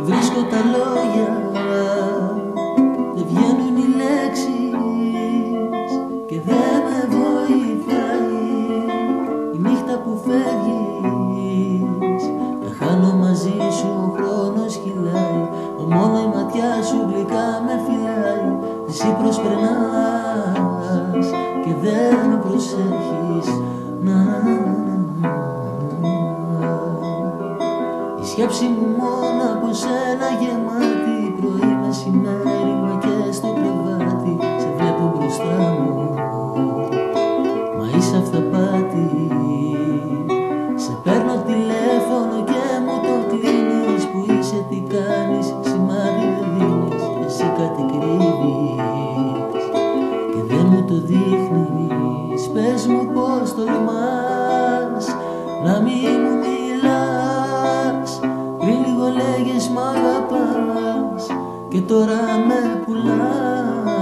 βρίσκω τα λόγια, δεν βγαίνουν οι λέξεις και δεν με βοηθάει η νύχτα που φεύγεις. Τα χάνω μαζί σου, ο χρόνος κυλάει, μόνο η ματιά σου γλυκά με φυλάει. Εσύ προσπερνάς και δεν με προσέχεις. Η σκέψη μου μόνο από σένα γεμάτη, πρωί, μεσημέρι, μα και στο κρεβάτι. Σε βλέπω μπροστά μου, μα είσαι αυταπάτη. Σε παίρνω τηλέφωνο και μου το κλείνεις. Που είσαι, τι κάνεις, σημάδι δεν δίνεις. Εσύ κάτι κρύβεις και δεν μου το δείχνεις. Πες μου πως τολμάς να μη μου μιλάς. Πριν λίγο λέγες μ' αγαπάς και τώρα με πουλάς.